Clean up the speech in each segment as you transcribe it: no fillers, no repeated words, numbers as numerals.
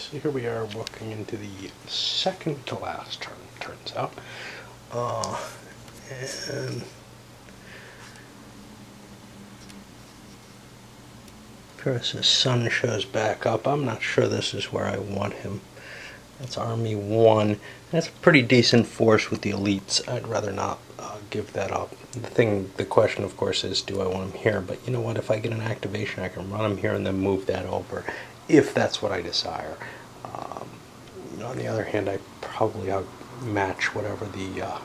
so here we are walking into the second to last turn, turns out. And Pyrrhus' son shows back up. I'm not sure this is where I want him. That's Army 1. That's a pretty decent force with the elites. I'd rather not give that up. The question, of course, is do I want him here? But you know what? If I get an activation, I can run him here and then move that over, if that's what I desire. On the other hand, I probably outmatch whatever the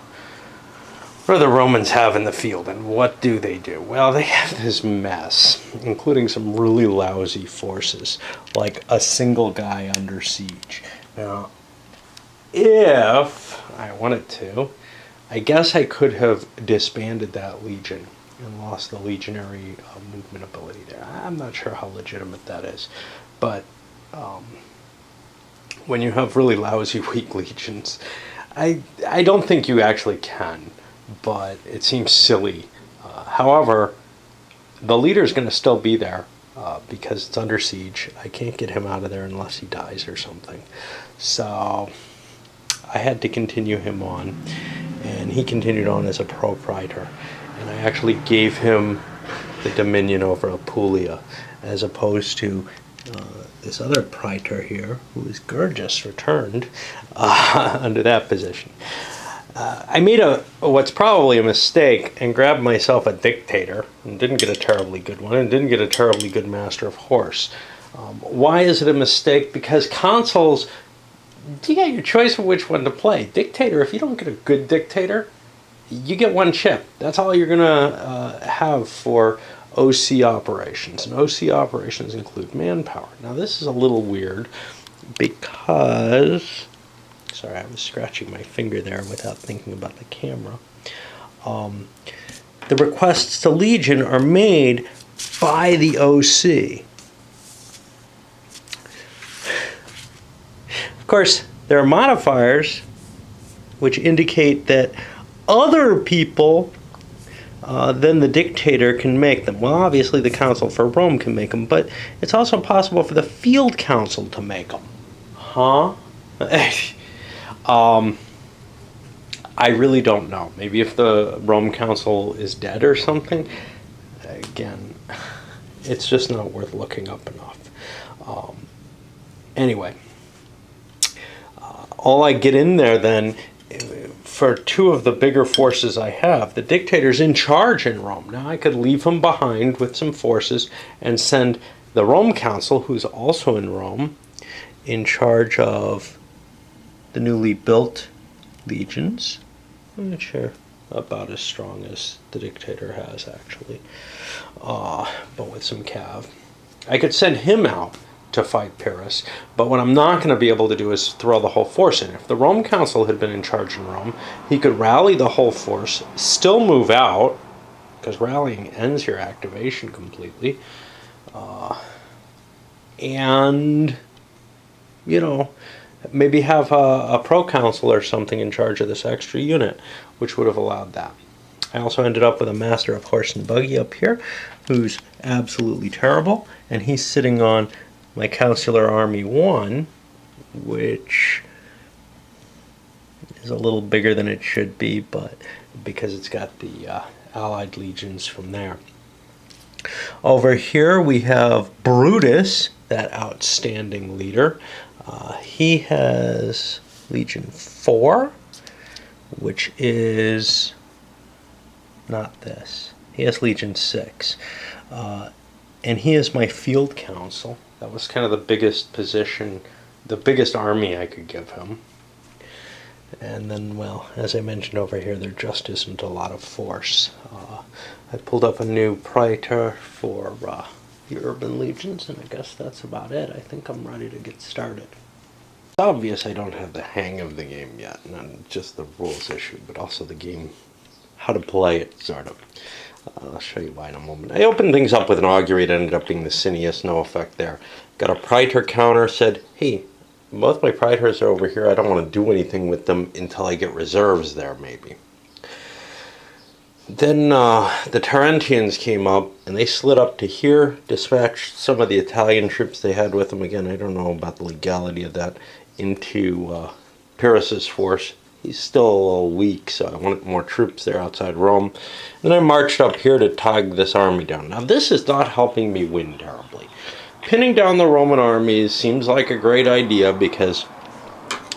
Romans have in the field. And what do? Well, they have this mess, including some really lousy forces, like a single guy under siege. Now, if I wanted to, I guess I could have disbanded that legion and lost the legionary movement ability there. I'm not sure how legitimate that is, but when you have really lousy, weak legions, I don't think you actually can, but it seems silly. However, the leader is going to still be there because it's under siege. I can't get him out of there unless he dies or something. So I had to continue him on, and he continued on as a propraetor. And I actually gave him the dominion over Apulia, as opposed to this other praetor here, who is Gurgis, returned under that position. I made what's probably a mistake and grabbed myself a dictator, and didn't get a terribly good one, and didn't get a terribly good master of horse. Why is it a mistake? Because consuls, you got your choice of which one to play. Dictator, if you don't get a good dictator, you get one chip. That's all you're going to have for OC operations. And OC operations include manpower. Now, this is a little weird because... Sorry, I was scratching my finger there without thinking about the camera. The requests to Legion are made by the OC. Of course, there are modifiers which indicate that other people than the dictator can make them. Well, obviously the Council for Rome can make them, but it's also possible for the Field Council to make them. Huh? I really don't know. Maybe if the Rome Council is dead or something. Again, it's just not worth looking up enough. Anyway, all I get in there then, for two of the bigger forces I have, the dictator's in charge in Rome. Now I could leave him behind with some forces and send the Rome Council, who's also in Rome, in charge of the newly built legions. I'm not sure about as strong as the dictator has, actually, but with some cav. I could send him out to fight Pyrrhus, but what I'm not going to be able to do is throw the whole force in. If the Rome Council had been in charge in Rome, he could rally the whole force, still move out, because rallying ends your activation completely, and, you know, maybe have a proconsul or something in charge of this extra unit, which would have allowed that. I also ended up with a master of horse and buggy up here, who's absolutely terrible, and he's sitting on my Consular Army 1, which is a little bigger than it should be, but because it's got the allied legions from there. Over here we have Brutus, that outstanding leader. He has Legion 4, which is not this. He has Legion 6. And he is my field council. That was kind of the biggest position, the biggest army I could give him. And then, well, as I mentioned over here, there just isn't a lot of force. I pulled up a new praetor for the urban legions, and I guess that's about it. I think I'm ready to get started. It's obvious I don't have the hang of the game yet, not just the rules issue, but also the game, how to play it, sort of. I'll show you why in a moment. I opened things up with an augury. It ended up being the Cineas, no effect there. Got a praetor counter, said, hey, both my praetors are over here. I don't want to do anything with them until I get reserves there, maybe. Then the Tarentians came up, and they slid up to here, dispatched some of the Italian troops they had with them. Again, I don't know about the legality of that, into Pyrrhus's force. He's still a little weak, so I wanted more troops there outside Rome. Then I marched up here to tog this army down. Now, this is not helping me win terribly. Pinning down the Roman armies seems like a great idea, because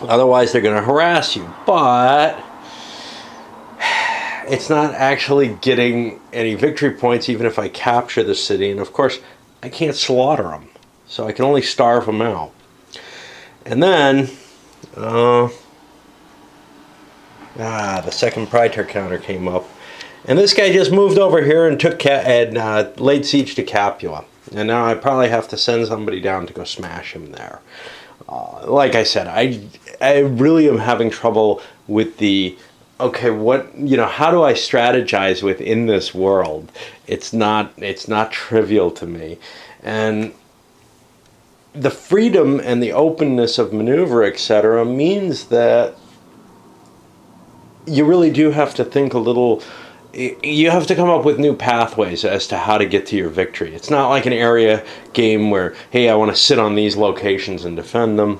otherwise they're going to harass you. But it's not actually getting any victory points even if I capture the city. And of course, I can't slaughter them. So I can only starve them out. And then, the second Praetor counter came up. And this guy just moved over here and took laid siege to Capua. And now I probably have to send somebody down to go smash him there. Like I said, I really am having trouble with the, okay, how do I strategize within this world? It's not trivial to me. And the freedom and the openness of maneuver, etc., means that you really do have to think a little. You have to come up with new pathways as to how to get to your victory. It's not like an area game where, hey, I want to sit on these locations and defend them.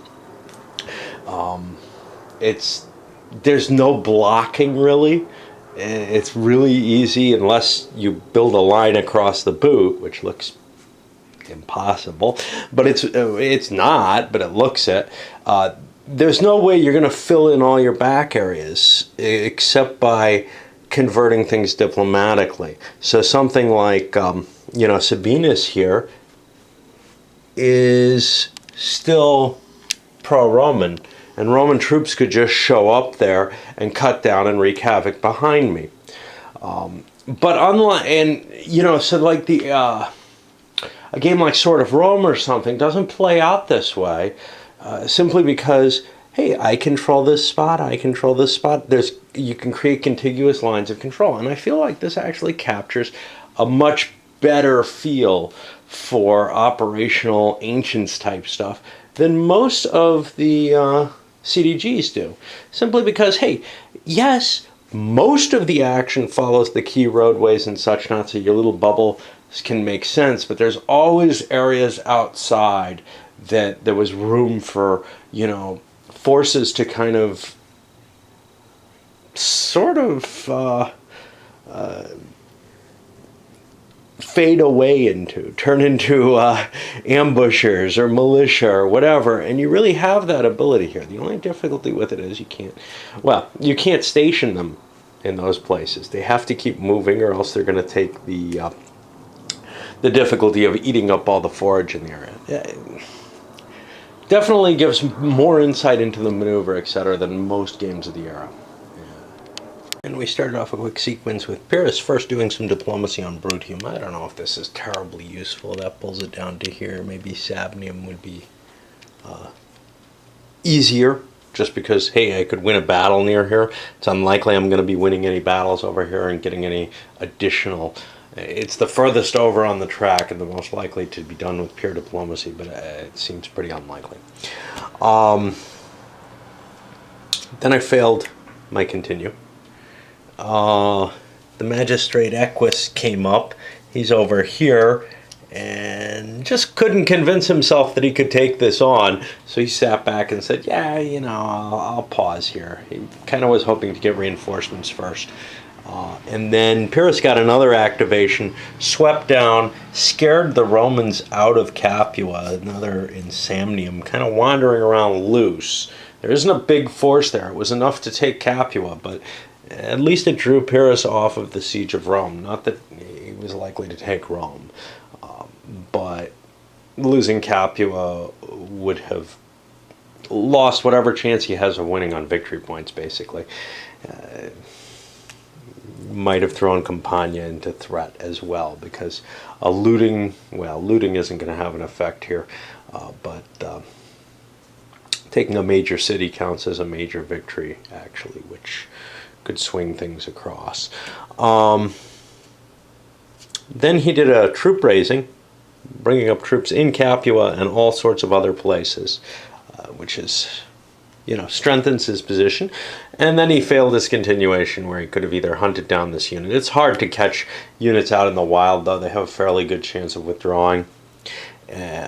There's no blocking, really. It's really easy unless you build a line across the boot, which looks impossible. But it's not, but it looks it. There's no way you're going to fill in all your back areas except by converting things diplomatically. So something like, Sabinus here is still pro-Roman, and Roman troops could just show up there and cut down and wreak havoc behind me. But unlike, a game like Sword of Rome or something doesn't play out this way, simply because, hey, I control this spot, I control this spot. You can create contiguous lines of control. And I feel like this actually captures a much better feel for operational ancients type stuff than most of the CDGs do. Simply because, hey, yes, most of the action follows the key roadways and such not, so your little bubble can make sense, but there's always areas outside that there was room for, forces to kind of fade away into, turn into ambushers or militia or whatever, and you really have that ability here. The only difficulty with it is you can't station them in those places. They have to keep moving, or else they're going to take the difficulty of eating up all the forage in the area. Definitely gives more insight into the maneuver, etc., than most games of the era. And we started off a quick sequence with Pyrrhus first doing some diplomacy on Brutium. I don't know if this is terribly useful. That pulls it down to here. Maybe Sabnium would be easier, just because, hey, I could win a battle near here. It's unlikely I'm going to be winning any battles over here and getting any additional. It's the furthest over on the track and the most likely to be done with pure diplomacy, but it seems pretty unlikely. Then I failed my continue. The magistrate Equus came up. He's over here and just couldn't convince himself that he could take this on. So he sat back and said, yeah, I'll pause here. He kind of was hoping to get reinforcements first. And then Pyrrhus got another activation, swept down, scared the Romans out of Capua, another in Samnium, kind of wandering around loose. There isn't a big force there. It was enough to take Capua, but at least it drew Pyrrhus off of the siege of Rome. Not that he was likely to take Rome, but losing Capua would have lost whatever chance he has of winning on victory points, basically. Might have thrown Campania into threat as well, because looting isn't going to have an effect here, but taking a major city counts as a major victory, actually, which could swing things across. Then he did a troop raising, bringing up troops in Capua and all sorts of other places, which is strengthens his position. And then he failed his continuation where he could have either hunted down this unit. It's hard to catch units out in the wild, though. They have a fairly good chance of withdrawing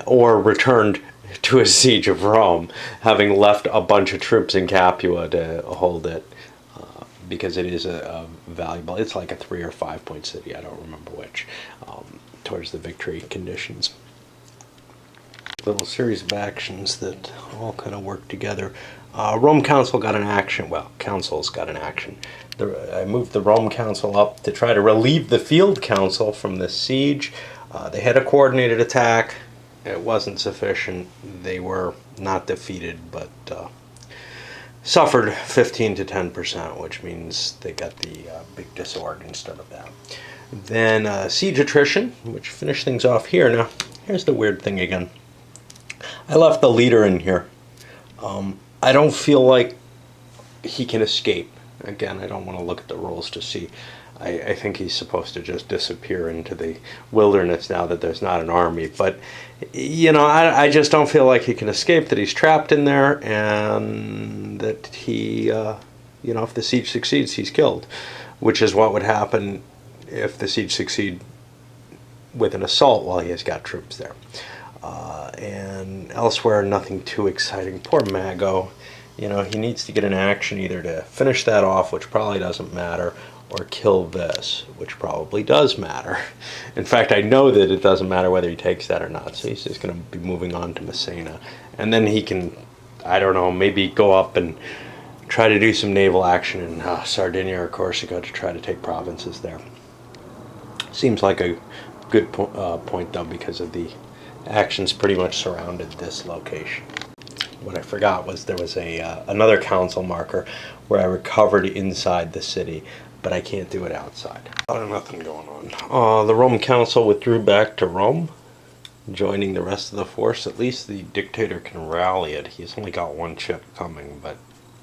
or returned to a siege of Rome, having left a bunch of troops in Capua to hold it, because it is a valuable, it's like a 3 or 5 point city, I don't remember which, towards the victory conditions. Little series of actions that all kind of work together. Rome Council got an action. Well, councils got an action. I moved the Rome Council up to try to relieve the Field Council from the siege. They had a coordinated attack. It wasn't sufficient. They were not defeated, but suffered 15 to 10%, which means they got the big disord instead of that. Then siege attrition, which finished things off here. Now, here's the weird thing again. I left the leader in here. I don't feel like he can escape. Again, I don't want to look at the rules to see. I think he's supposed to just disappear into the wilderness now that there's not an army. But, I just don't feel like he can escape, that he's trapped in there, and that he, if the siege succeeds, he's killed. Which is what would happen if the siege succeed with an assault while he has got troops there. And elsewhere, nothing too exciting. Poor Mago. He needs to get an action either to finish that off, which probably doesn't matter, or kill this, which probably does matter. In fact, I know that it doesn't matter whether he takes that or not, so he's just going to be moving on to Messina. And then he can, I don't know, maybe go up and try to do some naval action in Sardinia or Corsica to try to take provinces there. Seems like a good point, though, because of the actions pretty much surrounded this location. What I forgot was there was another council marker where I recovered inside the city, but I can't do it outside. Nothing going on. The Roman council withdrew back to Rome, joining the rest of the force. At least the dictator can rally it. He's only got one ship coming, but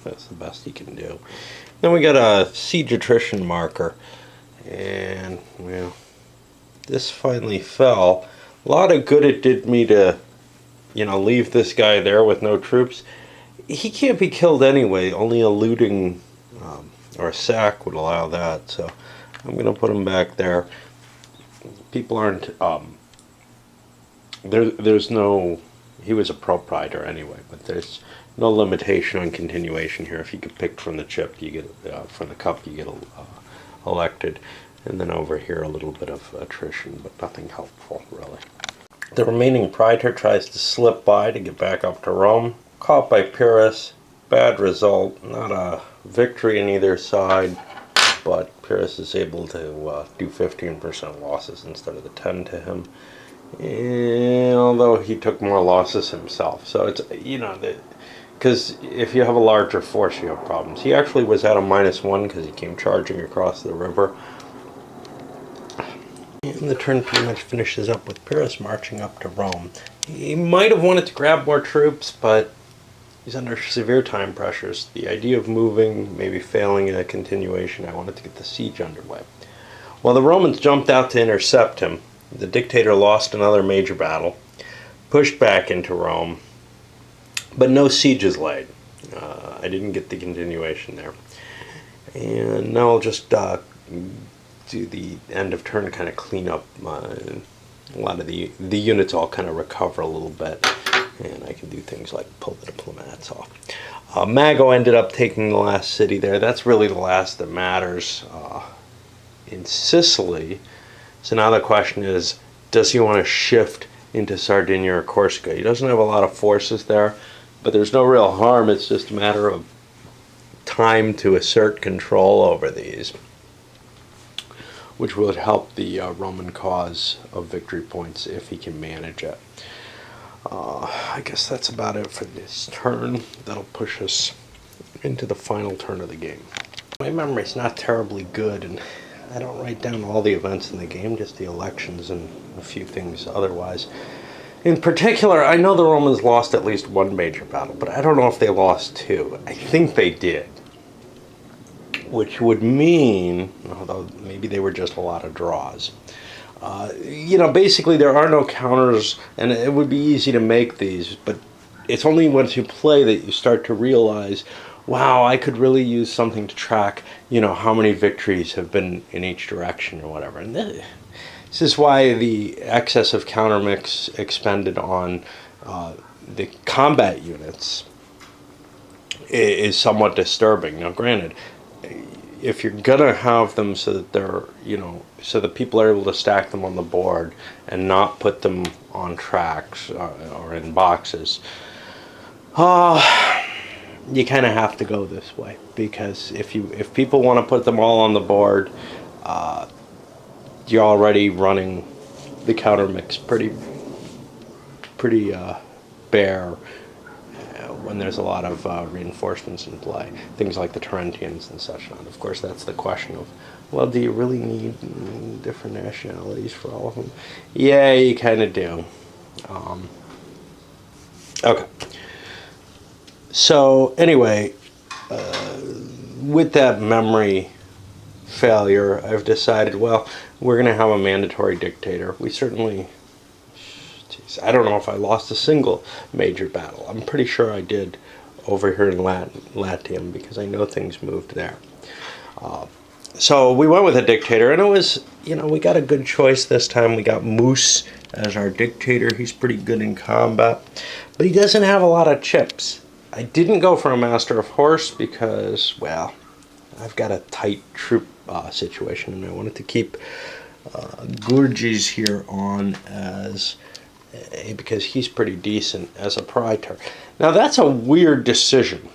that's the best he can do. Then we got a siege attrition marker, and this finally fell. A lot of good it did me to, leave this guy there with no troops. He can't be killed anyway. Only a looting or a sack would allow that. So I'm going to put him back there. People aren't. There's no. He was a proprietor anyway, but there's no limitation on continuation here. If you get picked from the chip, you get from the cup, you get elected. And then over here, a little bit of attrition, but nothing helpful, really. The remaining praetor tries to slip by to get back up to Rome. Caught by Pyrrhus. Bad result. Not a victory on either side, but Pyrrhus is able to do 15% losses instead of the 10 to him. And although he took more losses himself. So it's, because if you have a larger force, you have problems. He actually was at a -1 because he came charging across the river. And the turn pretty much finishes up with Pyrrhus marching up to Rome. He might have wanted to grab more troops, but he's under severe time pressures. The idea of moving, maybe failing a continuation, I wanted to get the siege underway. While the Romans jumped out to intercept him, the dictator lost another major battle, pushed back into Rome, but no sieges laid. I didn't get the continuation there. And now I'll just do the end of turn, kind of clean up a lot of the units all kind of recover a little bit, and I can do things like pull the diplomats off. Mago ended up taking the last city there. That's really the last that matters in Sicily. So now the question is, does he want to shift into Sardinia or Corsica? He doesn't have a lot of forces there, but there's no real harm. It's just a matter of time to assert control over these, which would help the Roman cause of victory points if he can manage it. I guess that's about it for this turn. That'll push us into the final turn of the game. My memory's not terribly good, and I don't write down all the events in the game, just the elections and a few things otherwise. In particular, I know the Romans lost at least one major battle, but I don't know if they lost two. I think they did. Which would mean, although maybe they were just a lot of draws. Basically there are no counters, and it would be easy to make these, but it's only once you play that you start to realize, wow, I could really use something to track, how many victories have been in each direction or whatever. And this is why the excess of countermix expended on the combat units is somewhat disturbing. Now, granted, if you're gonna have them so that they're, so that people are able to stack them on the board and not put them on tracks or in boxes, you kind of have to go this way, because if people want to put them all on the board, you're already running the counter mix pretty bare when there's a lot of reinforcements in play, things like the Tarentians and such. And of course, that's the question of, well, do you really need different nationalities for all of them? Yeah, you kind of do. Okay. So anyway, with that memory failure, I've decided, well, we're going to have a mandatory dictator. We certainly, I don't know if I lost a single major battle. I'm pretty sure I did over here in Latium, because I know things moved there. So we went with a dictator, and it was, we got a good choice this time. We got Moose as our dictator. He's pretty good in combat, but he doesn't have a lot of chips. I didn't go for a Master of Horse because, well, I've got a tight troop situation, and I wanted to keep Gurgis here on as because he's pretty decent as a praetor. Now that's a weird decision,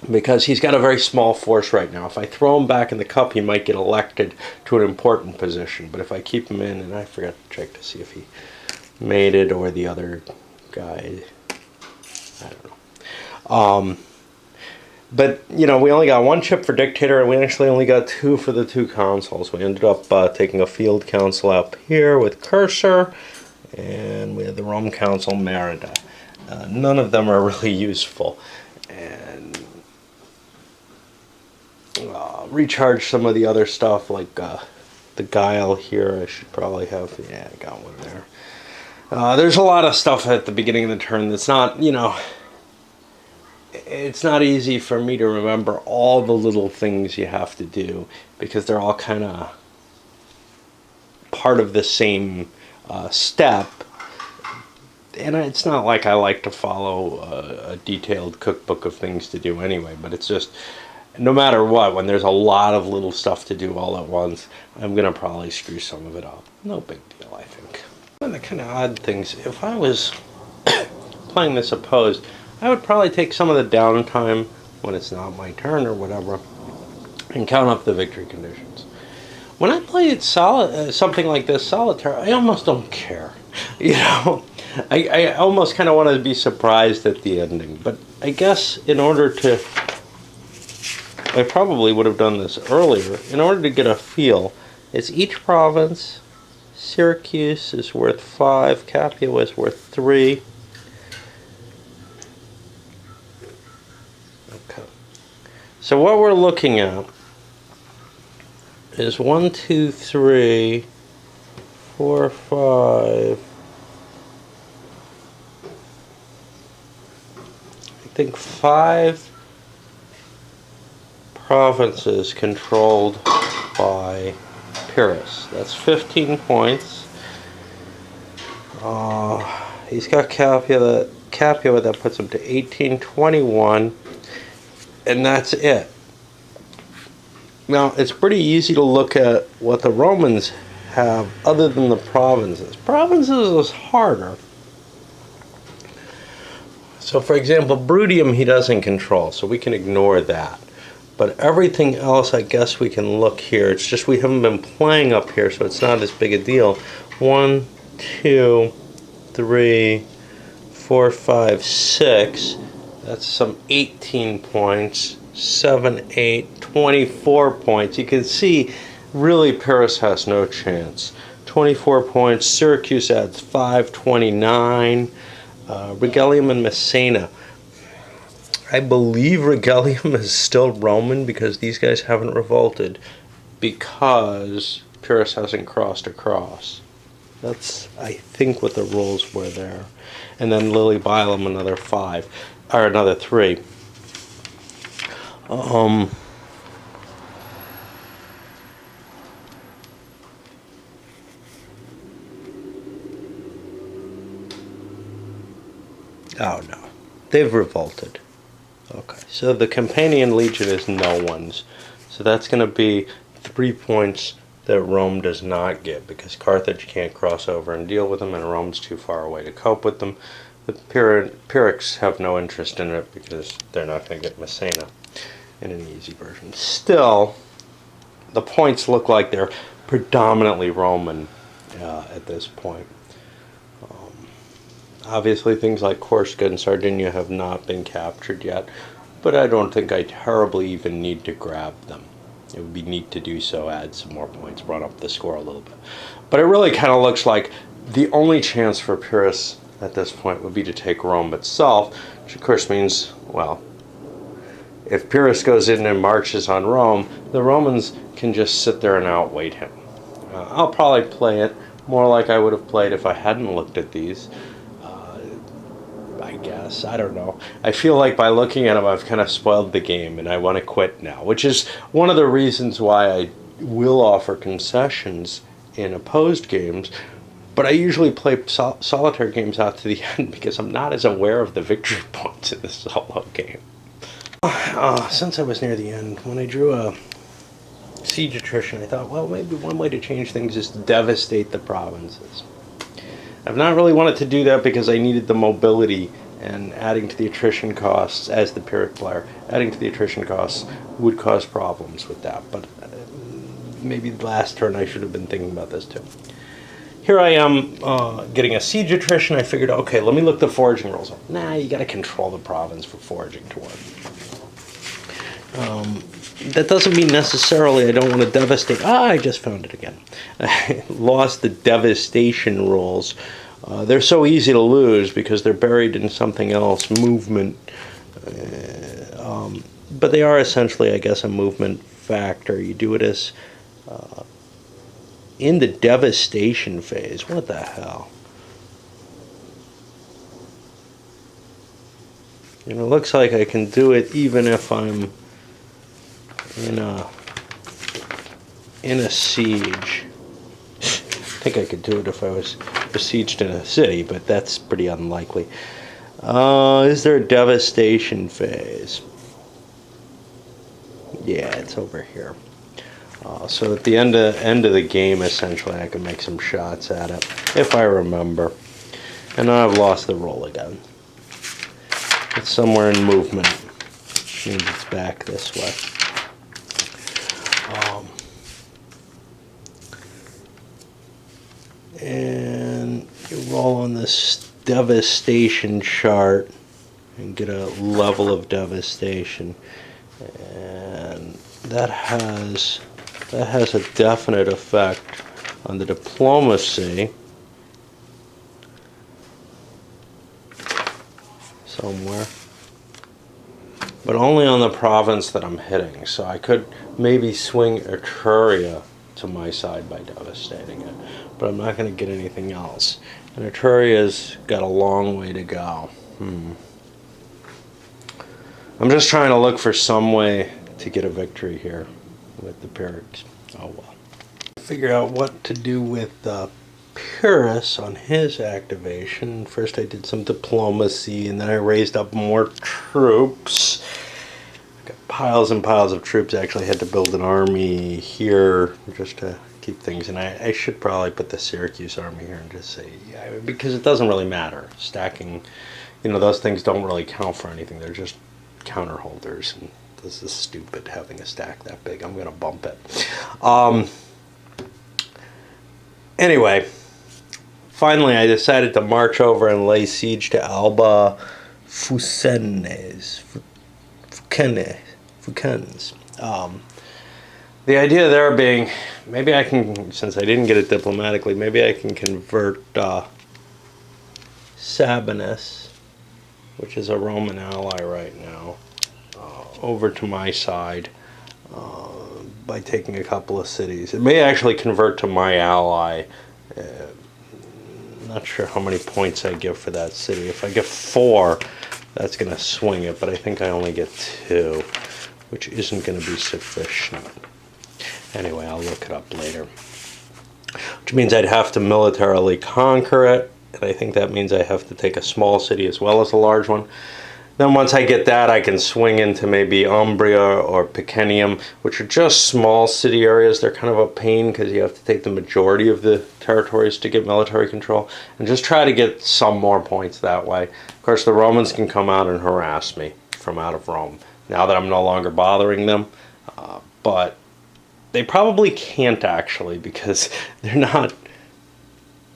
because he's got a very small force right now. If I throw him back in the cup, he might get elected to an important position. But if I keep him in, and I forgot to check to see if he made it or the other guy, I don't know. But, we only got one chip for dictator, and we actually only got two for the two consuls. We ended up taking a field council up here with Cursor, and we had the Rome Council Merida. None of them are really useful. And recharge some of the other stuff, like the Guile here. I should probably have, I got one there. There's a lot of stuff at the beginning of the turn that's not, it's not easy for me to remember all the little things you have to do, because they're all kind of part of the same step. And it's not like I like to follow a detailed cookbook of things to do anyway, but it's just, no matter what, when there's a lot of little stuff to do all at once, I'm going to probably screw some of it up. No big deal, I think. One of the kind of odd things, if I was playing this opposed, I would probably take some of the downtime when it's not my turn or whatever, and count up the victory conditions. When I play it something like this, solitaire, I almost don't care. I almost kind of want to be surprised at the ending. But I guess in order to, I probably would have done this earlier, in order to get a feel, it's each province. Syracuse is worth 5, Capua is worth 3. Okay. So what we're looking at is 1, 2, 3, 4, 5. I think 5 provinces controlled by Pyrrhus. That's 15 points. He's got Capua that puts him to 18, 21, and that's it. Now, it's pretty easy to look at what the Romans have other than the provinces. Provinces is harder. So, for example, Bruttium he doesn't control, so we can ignore that. But everything else, I guess we can look here. It's just we haven't been playing up here, so it's not as big a deal. 1, 2, 3, 4, 5, 6. That's some 18 points. 7, 8, 24 points. You can see, really, Pyrrhus has no chance. 24 points. Syracuse adds 5, 29. Regillium and Messena. I believe Regillium is still Roman because these guys haven't revolted, because Pyrrhus hasn't crossed across. That's, I think, what the rules were there. And then Lily Bylum another 5, or another 3. Oh no, they've revolted. Okay, so the Campanian Legion is no one's. So that's going to be 3 points that Rome does not get because Carthage can't cross over and deal with them, and Rome's too far away to cope with them. The Pyrrhics have no interest in it because they're not going to get Messena in an easy version. Still, the points look like they're predominantly Roman at this point. Obviously, things like Corsica and Sardinia have not been captured yet, but I don't think I terribly even need to grab them. It would be neat to do so, add some more points, run up the score a little bit. But it really kind of looks like the only chance for Pyrrhus at this point would be to take Rome itself, which of course means, well, if Pyrrhus goes in and marches on Rome, the Romans can just sit there and outwait him. I'll probably play it more like I would have played if I hadn't looked at these. I guess. I don't know. I feel like by looking at them, I've kind of spoiled the game, and I want to quit now, which is one of the reasons why I will offer concessions in opposed games, but I usually play solitaire games out to the end because I'm not as aware of the victory points in the solo game. Since I was near the end, when I drew a siege attrition, I thought, well, maybe one way to change things is to devastate the provinces. I've not really wanted to do that because I needed the mobility, and adding to the attrition costs as the Pyrrhic player, adding to the attrition costs would cause problems with that. But maybe last turn I should have been thinking about this too. Here I am getting a siege attrition. I figured, okay, let me look the foraging rules up. Nah, you got to control the province for foraging to work. That doesn't mean necessarily I don't want to devastate. I just found it again. I lost the devastation rules. They're so easy to lose because they're buried in something else, movement. But they are essentially, I guess, a movement factor. You do it as in the devastation phase. What the hell? And it looks like I can do it even if I'm in a siege. I think I could do it if I was besieged in a city, but that's pretty unlikely. Is there a devastation phase? Yeah, it's over here. So at the end of the game, essentially, I can make some shots at it, if I remember. And now I've lost the roll again. It's somewhere in movement. Means it's back this way. And you roll on this devastation chart and get a level of devastation, and that has a definite effect on the diplomacy somewhere, but only on the province that I'm hitting. So I could maybe swing Etruria to my side by devastating it, but I'm not going to get anything else. And Etruria's got a long way to go. I'm just trying to look for some way to get a victory here with the Pyrrhics. Oh well. Figure out what to do with Pyrrhus on his activation. First I did some diplomacy, and then I raised up more troops. Got piles and piles of troops. I actually had to build an army here just to keep things. And I should probably put the Syracuse army here and just say, yeah, because it doesn't really matter. Stacking, those things don't really count for anything. They're just counter holders. And this is stupid having a stack that big. I'm going to bump it. Anyway, finally I decided to march over and lay siege to Alba Fucens. The idea there being, maybe I can, since I didn't get it diplomatically, maybe I can convert Sabinus, which is a Roman ally right now, over to my side by taking a couple of cities. It may actually convert to my ally not sure how many points I give for that city. If I get 4, that's going to swing it, but I think I only get 2, which isn't going to be sufficient. Anyway, I'll look it up later. Which means I'd have to militarily conquer it, and I think that means I have to take a small city as well as a large one. Then once I get that, I can swing into maybe Umbria or Picenium, which are just small city areas. They're kind of a pain because you have to take the majority of the territories to get military control, and just try to get some more points that way. Of course, the Romans can come out and harass me from out of Rome, now that I'm no longer bothering them. But they probably can't actually, because they're not...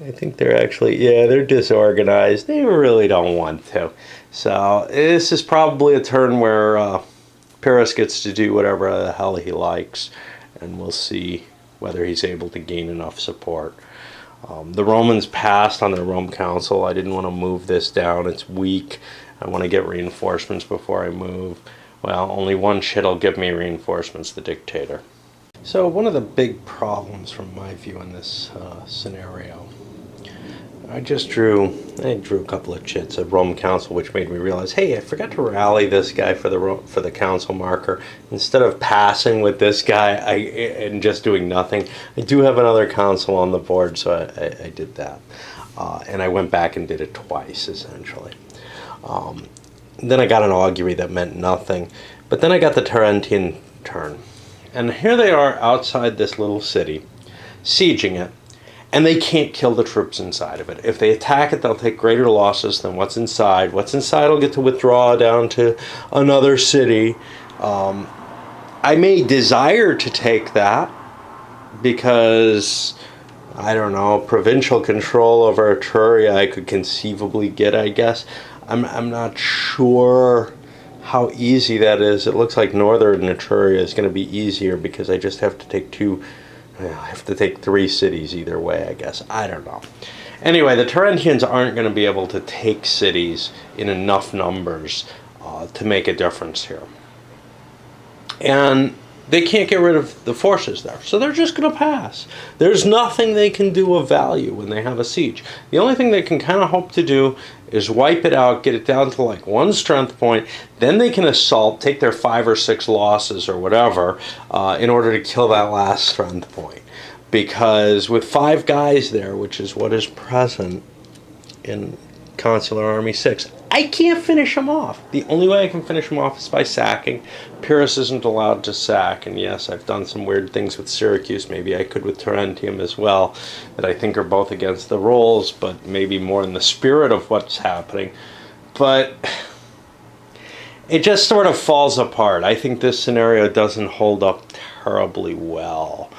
I think they're actually, yeah, they're disorganized. They really don't want to. So this is probably a turn where Pyrrhus gets to do whatever the hell he likes, and we'll see whether he's able to gain enough support. The Romans passed on their Rome Council. I didn't want to move this down. It's weak. I want to get reinforcements before I move. Well, only one shit'll give me reinforcements, the dictator. So one of the big problems from my view in this scenario, I drew a couple of chits of Rome Council, which made me realize, hey, I forgot to rally this guy for the council marker. Instead of passing with this guy and just doing nothing, I do have another council on the board, so I did that. And I went back and did it twice, essentially. Then I got an augury that meant nothing. But then I got the Terentian turn. And here they are outside this little city, sieging it, and they can't kill the troops inside of it. If they attack it, they'll take greater losses than what's inside. What's inside will get to withdraw down to another city. I may desire to take that because, I don't know, provincial control over Etruria I could conceivably get, I guess. I'm not sure how easy that is. It looks like northern Etruria is going to be easier because I just have to take I have to take 3 cities either way, I guess. I don't know. Anyway, the Terentians aren't going to be able to take cities in enough numbers to make a difference here. And they can't get rid of the forces there, so they're just going to pass. There's nothing they can do of value when they have a siege. The only thing they can kind of hope to do is wipe it out, get it down to like 1 strength point, then they can assault, take their 5 or 6 losses or whatever, in order to kill that last strength point. Because with 5 guys there, which is what is present in Consular Army 6, I can't finish them off. The only way I can finish them off is by sacking. Pyrrhus isn't allowed to sack, and yes, I've done some weird things with Syracuse. Maybe I could with Terentium as well, that I think are both against the rules, but maybe more in the spirit of what's happening. But it just sort of falls apart. I think this scenario doesn't hold up terribly well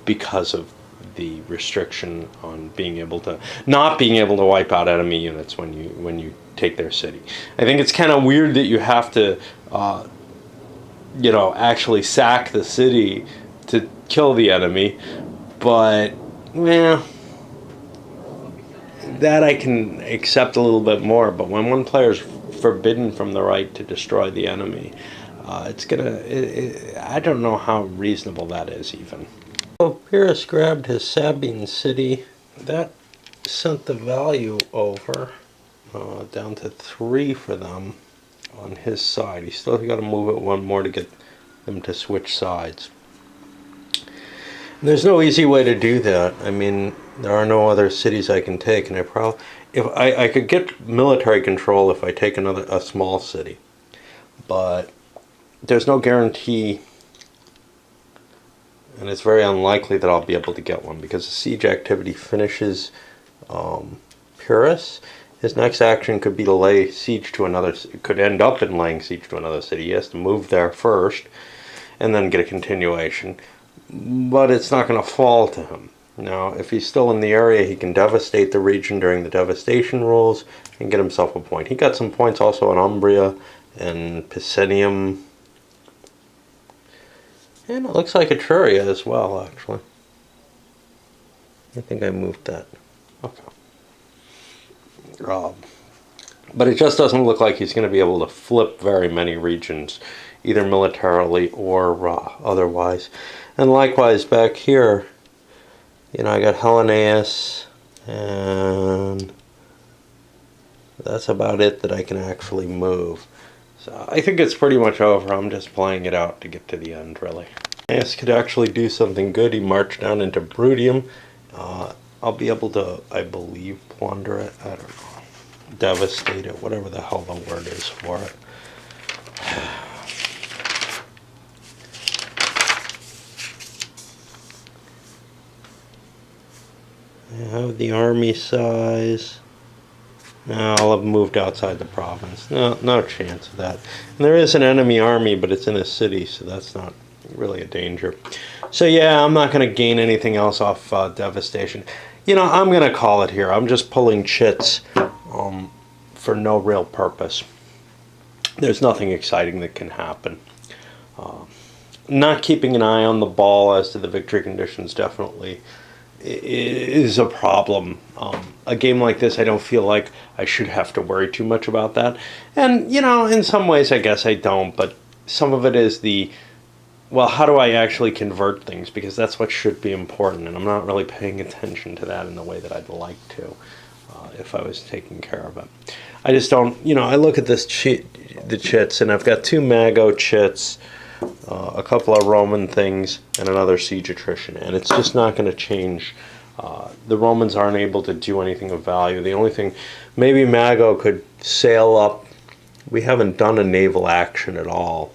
because of the restriction on not being able to wipe out enemy units when you take their city. I think it's kind of weird that you have to actually sack the city to kill the enemy, but well, that I can accept a little bit more. But when one player is forbidden from the right to destroy the enemy, I don't know how reasonable that is even. So Pyrrhus grabbed his Sabine city. That sent the value over down to 3 for them on his side. He's still got to move it 1 more to get them to switch sides. There's no easy way to do that. I mean, there are no other cities I can take, and I could get military control if I take a small city, but there's no guarantee. And it's very unlikely that I'll be able to get one because the siege activity finishes Pyrrhus. His next action could be to lay siege to another. It could end up in laying siege to another city. He has to move there first, and then get a continuation. But it's not going to fall to him. Now, if he's still in the area, he can devastate the region during the devastation rules and get himself a point. He got some points also in Umbria and Picenium. And it looks like Etruria as well, actually. I think I moved that. Okay. But it just doesn't look like he's going to be able to flip very many regions, either militarily or otherwise. And likewise, back here, I got Hellenaeus And that's about it that I can actually move. So I think it's pretty much over. I'm just playing it out to get to the end, really. Aeneas could actually do something good. He marched down into Brutium. I'll be able to, I believe, plunder it. I don't know. Devastate it, whatever the hell the word is for it. I have the army size. No, I'll have moved outside the province. No chance of that. And there is an enemy army, but it's in a city, so that's not really a danger. So yeah, I'm not going to gain anything else off devastation. You know, I'm going to call it here. I'm just pulling chits for no real purpose. There's nothing exciting that can happen. Not keeping an eye on the ball as to the victory conditions definitely is a problem. A game like this, I don't feel like I should have to worry too much about that. And, you know, in some ways I guess I don't, but some of it is well, how do I actually convert things? Because that's what should be important, and I'm not really paying attention to that in the way that I'd like to if I was taking care of it. I just don't, you know, I look at the chits, and I've got 2 Mago chits, a couple of Roman things, and another siege attrition, and it's just not going to change. The Romans aren't able to do anything of value. The only thing, maybe Mago could sail up. We haven't done a naval action at all.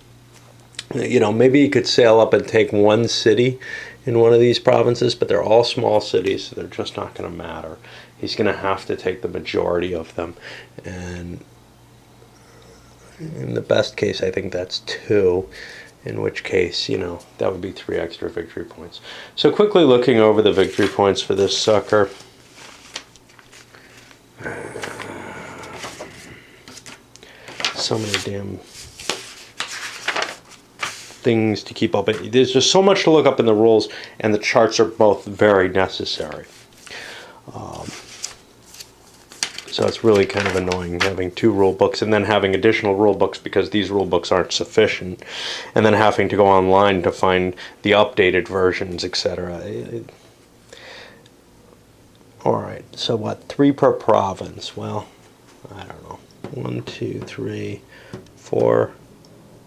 You know, maybe he could sail up and take one city in one of these provinces, but they're all small cities, so they're just not going to matter. He's going to have to take the majority of them, and in the best case, I think that's 2, in which case, you know, that would be 3 extra victory points. So quickly looking over the victory points for this sucker. So many damn things to keep up. There's just so much to look up in the rules, and the charts are both very necessary. So it's really kind of annoying having 2 rule books and then having additional rule books because these rule books aren't sufficient, and then having to go online to find the updated versions, etc. Alright, so what? 3 per province. Well, I don't know. 1, 2, 3, 4,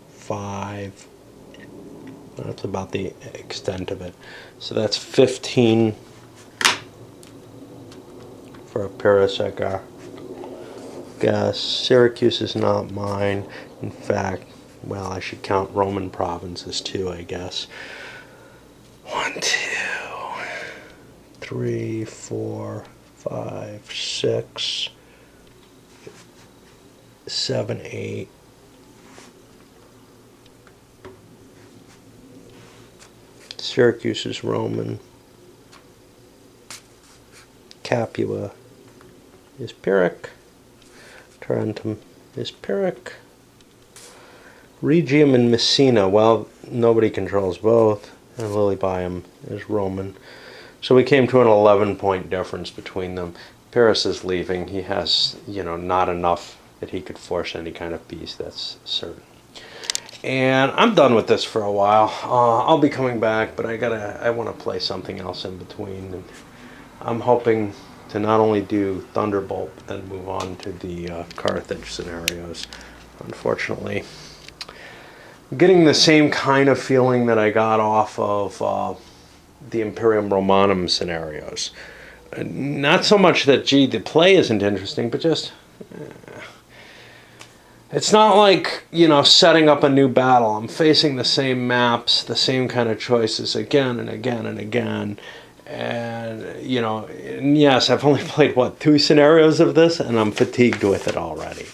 5. That's about the extent of it. So that's 15 for Epirus, I guess. Syracuse is not mine. In fact, well, I should count Roman provinces too, I guess. 1, 2, 3, 4, 5, 6, 7, 8. Syracuse is Roman. Capua is Pyrrhic. Tarentum is Pyrrhic. Rhegium and Messina, well, nobody controls both. And Lilybaeum is Roman. So we came to an 11-point difference between them. Pyrrhus is leaving. He has, you know, not enough that he could force any kind of peace, that's certain. And I'm done with this for a while. I'll be coming back, but I want to play something else in between. And I'm hoping to not only do Thunderbolt, but then move on to the Carthage scenarios. Unfortunately, I'm getting the same kind of feeling that I got off of the Imperium Romanum scenarios. Not so much that, gee, the play isn't interesting, but just... it's not like, you know, setting up a new battle. I'm facing the same maps, the same kind of choices again and again and again. And, you know, and yes, I've only played, what, 2 scenarios of this, and I'm fatigued with it already.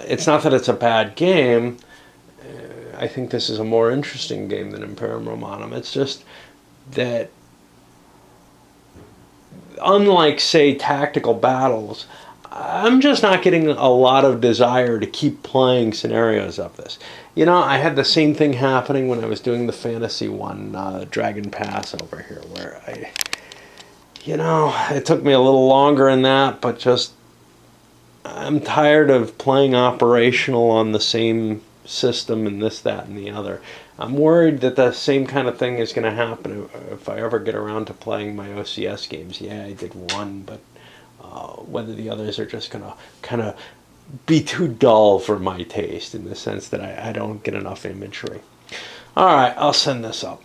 It's not that it's a bad game. I think this is a more interesting game than Imperium Romanum. It's just that, unlike, say, tactical battles, I'm just not getting a lot of desire to keep playing scenarios of this. You know, I had the same thing happening when I was doing the Fantasy one, Dragon Pass over here, where you know, it took me a little longer in that, but just, I'm tired of playing operational on the same system and this, that, and the other. I'm worried that the same kind of thing is going to happen if I ever get around to playing my OCS games. Yeah, I did one, but whether the others are just going to kind of be too dull for my taste in the sense that I don't get enough imagery. All right, I'll send this up.